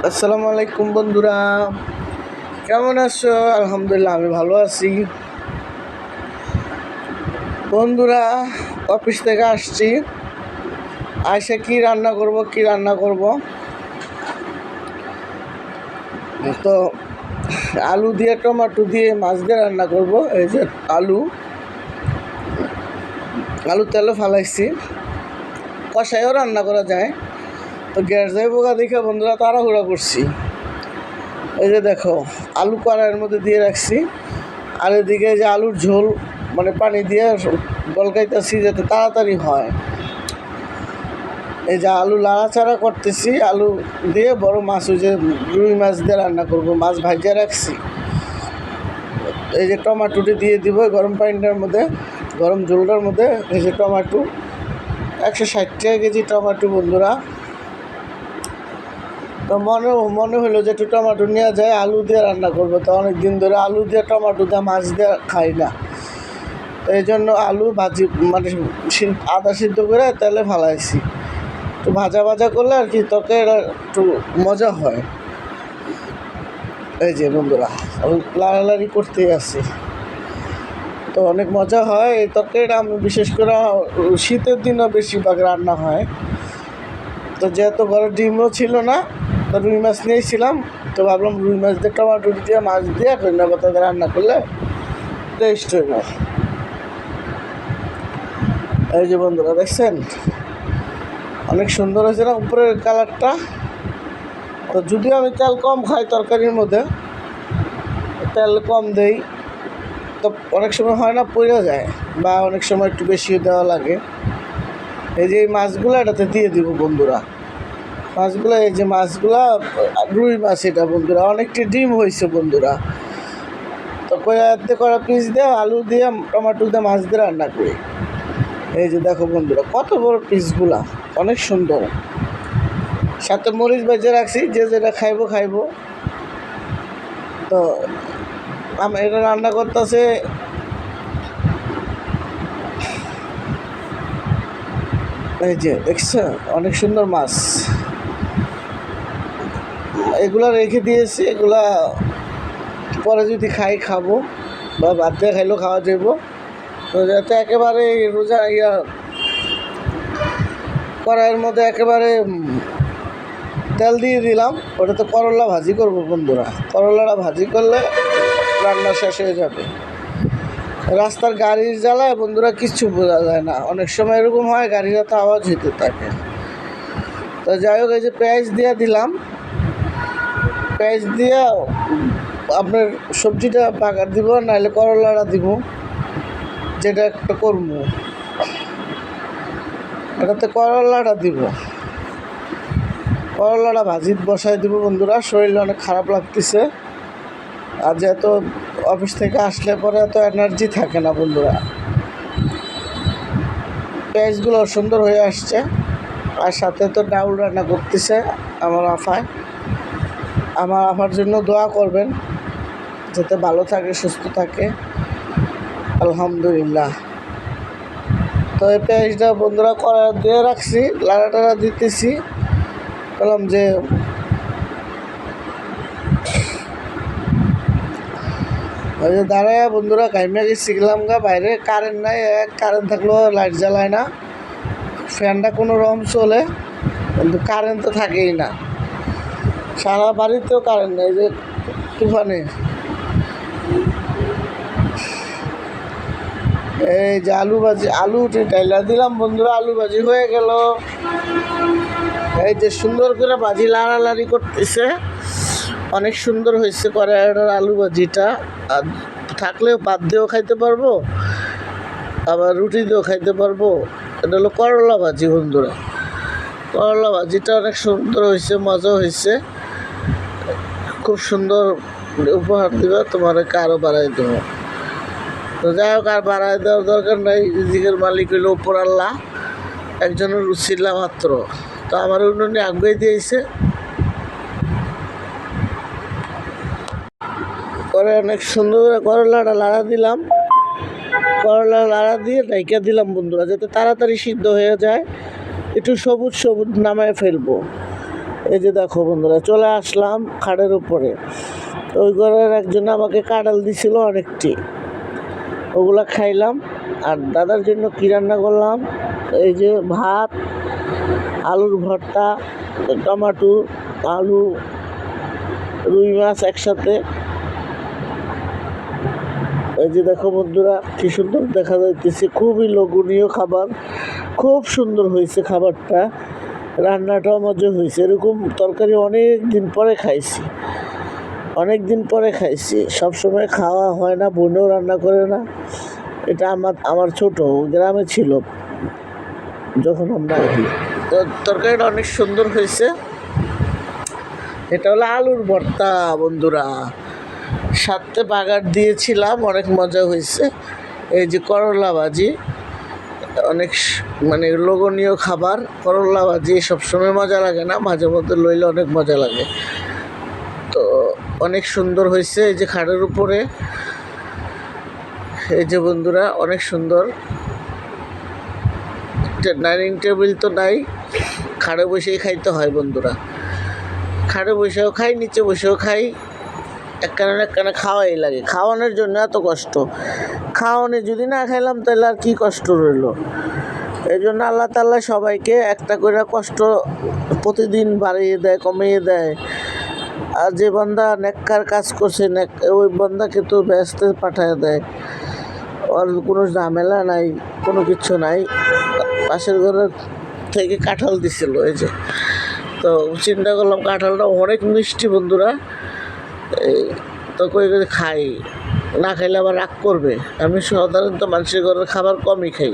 আসসালামু আলাইকুম বন্ধুরা, কেমন আছো? আলহামদুলিল্লাহ আমি ভালো আছি। বন্ধুরা, অফিস থেকে আসছি, আইসে কি রান্না করব তো আলু দিয়ে টমেটো দিয়ে মাছ দিয়ে রান্না করব। এই যে আলু তেলে ফালাইছি, কষাইও রান্না করা যায়। তো গ্যাস যাই পোকা দেখে বন্ধুরা তাড়াহুড়া করছি। এই যে দেখো, আলু কড়াইয়ের মধ্যে দিয়ে রাখছি, আর এদিকে যে আলুর ঝোল মানে পানি দিয়ে গলকাইতেছি যাতে তাড়াতাড়ি হয়। এই যে আলু লাড়াচাড়া করতেছি, আলু দিয়ে বড় মাছ, ওই যে রুই মাছ দিয়ে রান্না করবো, মাছ ভাজিয়ে রাখছি। এই যে টমাটোটি দিয়ে দিব গরম পানিটার মধ্যে, গরম ঝোলটার মধ্যে। এই যে টমাটো 160 টাকা কেজি টমাটো বন্ধুরা। তো মনে হলো যে একটু টমাটো নেওয়া যায়, আলু দিয়ে রান্না করবো। তো অনেক দিন ধরে আলু দিয়ে টমাটো দিয়ে মাছ দিয়ে খাই না, এই জন্য আলু ভাজি মানে আদা সিদ্ধ করে তেলে ফালাইছি। একটু ভাজা ভাজা করলে আর কি তরকারিটা একটু মজা হয়। এই যে বন্ধুরা, লাড়ালাড়ি করতেই আছি, তো অনেক মজা হয় এই তরকারিটা। আমি বিশেষ করে শীতের দিনও বেশিরভাগ রান্না হয়। তো যেহেতু ঘরে ডিমও ছিল না, তো রুই মাছ নিয়েছিলাম, তো ভাবলাম রুই মাছ দিয়ে টমাটো দিয়ে মাছ দিয়ে ধনিয়া পাতা দিয়ে রান্না করলে টেস্ট হয়ে যায়। এই যে বন্ধুরা দেখছেন, অনেক সুন্দর হয়েছে না উপরের কালারটা। তো যদিও আমি তেল কম খাই তরকারির মধ্যে, তেল কম দেই, তো অনেক সময় হয় না পড়ে যায়, বা অনেক সময় একটু বেশি দেওয়া লাগে। এই যে এই মাছগুলো এটাতে দিয়ে দিব বন্ধুরা, মাছগুলো, এই যে মাছগুলা রুই মাছ এটা বন্ধুরা, অনেকটি ডিম হয়েছে বন্ধুরা। তো কয়াতে করা পিস দিয়ে আলু দিয়ে টমেটো দিয়ে মাছ দিয়ে রান্না করি। এই যে দেখো বন্ধুরা, কত বড় পিসগুলা, অনেক সুন্দর। সাথে মরিচ ভেজে রাখছি, যে যেটা খাইবো। তো এটা রান্না করতেছে, এই যে দেখছো অনেক সুন্দর মাছ। এগুলা রেখে দিয়েছি, এগুলা পরে যদি খাবো, বা বাদ দিয়ে খাইলেও খাওয়া যাব। তো যাতে একেবারে রোজা কড়াইয়ের মধ্যে একেবারে তেল দিয়ে দিলাম, ওটাতে করলা ভাজি করব বন্ধুরা। করলাটা ভাজি করলে রান্না শেষ হয়ে যাবে। রাস্তার গাড়ির জ্বালায় বন্ধুরা কিচ্ছু বোঝা যায় না, অনেক সময় এরকম হয় গাড়িরা তো আওয়াজ হইতে থাকে। তো যাই হোক, এই যে পেঁয়াজ দিয়ে দিলাম, পেঁয়াজ দিয়ে আপনার সবজিটা পাকা দিব, নাহলে করলাটা দিব, যেটা একটা করবো এটাতে করলাটা দিব। করলাটা ভাজি বসাই দিব বন্ধুরা। শরীরে অনেক খারাপ লাগতেছে, আর যেহেতু অফিস থেকে আসলে পরে এত এনার্জি থাকে না বন্ধুরা। পেঁয়াজগুলো সুন্দর হয়ে আসছে, আর সাথে তো ডাউল রান্না করতেছে আমার আফার জন্য দোয়া করবেন, যাতে ভালো থাকে, সুস্থ থাকে, আলহামদুলিল্লাহ। তো এই পেঁয়াজটা বন্ধুরা কড়া দিয়ে রাখছি, লাড়া দিতেছি। বললাম যে ওই যে দাঁড়ায় বন্ধুরা ঘাইমে গেছি গেলাম গা বাইরে, কারেন্ট নাই, কারেন্ট থাকলেও লাইট জ্বালায় না, ফ্যানটা কোনো রকম চলে, কিন্তু কারেন্ট তো থাকেই না, সারা বাড়িতেও কারেন্ট নেই, যে তুফানে। এই যে আলু ডাইলা দিলাম বন্ধুরা, আলু ভাজি হয়ে গেল। এই যে সুন্দর করে ভাজি লাড়ালাড়ি করতেছে, অনেক সুন্দর হয়েছে কড়াইয়ের আলু ভাজিটা। আর থাকলেও ভাত দিয়েও খাইতে পারবো, আবার রুটি দিয়েও খাইতে পারবো। এটা হলো করলা ভাজি বন্ধুরা, করলা ভাজিটা অনেক সুন্দর হয়েছে, মজা হয়েছে, খুব সুন্দর। উপহার দিবে তোমাদেরকে, আরও বাড়াই দেবো। তো যাই হোক, আর বাড়াই দেওয়ার দরকার নাই, রিজিকের মালিক হইল উপর আল্লাহ, একজনের উছিলা মাত্র। তো আমার উন্নয়ন আগ্রহী দিয়েছে, করে অনেক সুন্দর করে করলাটা লাড়া দিলাম, করলা লাড়া দিয়ে ঢাইকা দিলাম বন্ধুরা, যাতে তাড়াতাড়ি সিদ্ধ হয়ে যায়। একটু সবুজ নামায় ফেলবো। এই যে দেখো বন্ধুরা, চলে আসলাম খাটের উপরে। ওই ঘরের একজন আমাকে কাঁঠাল দিছিল অনেকটি, ওগুলা খাইলাম। আর দাদার জন্য কী রান্না করলাম, এই যে ভাত, আলুর ভর্তা, টমাটো, আলু, রুই মাছ একসাথে। এই যে দেখো বন্ধুরা, কি সুন্দর দেখা যাইতেছে, খুবই লোভনীয় খাবার, খুব সুন্দর হয়েছে খাবারটা, রান্নাটাও মজা হয়েছে। এরকম তরকারি অনেক দিন পরে খাইছি, অনেক দিন পরে খাইছি, সবসময় খাওয়া হয় না, বোনও রান্না করে না। এটা আমার ছোট গ্রামে ছিল যখন আমরা আছি। তো তরকারিটা অনেক সুন্দর হয়েছে। এটা হলো আলুর ভর্তা বন্ধুরা, সাথে বাগার দিয়েছিলাম, অনেক মজা হয়েছে। এই যে করলা ভাজি, অনেক মানে লোভনীয় খাবার। করলা ভাজি সবসময় মজা লাগে না, মাঝে মধ্যে লইলে অনেক মজা লাগে। তো অনেক সুন্দর হয়েছে। এই যে খাটের উপরে, এই যে বন্ধুরা অনেক সুন্দর। ডাইনিং টেবিল তো নাই, খাটে বসেই খাইতে হয় বন্ধুরা। খাটে বসেও খাই, নিচে বসেও খাই, একখানে খাওয়াই লাগে। খাওয়ানোর জন্য এত কষ্ট, খাওয়ানো যদি না খাইলাম তাহলে আর কি কষ্ট রইল। এই জন্য আল্লাহ তাআলা সবাইকে একটা করে কষ্ট প্রতিদিন বাড়িয়ে দেয়, কমিয়ে দেয়। আর যে বান্দা নেককার কাজ করছে, ওই বান্দাকে তো ব্যস্ত পাঠায় দেয়, আর কোনো ঝামেলা নাই, কোনো কিছু নাই। পাশের ঘরের থেকে কাঁঠাল দিছিল, এই যে। তো চিন্তা করলাম কাঁঠালটা অনেক মিষ্টি বন্ধুরা, এই তো কই খাই, না খাইলে আবার রাগ করবে। আমি সাধারণত মানুষের ঘরের খাবার কমই খাই।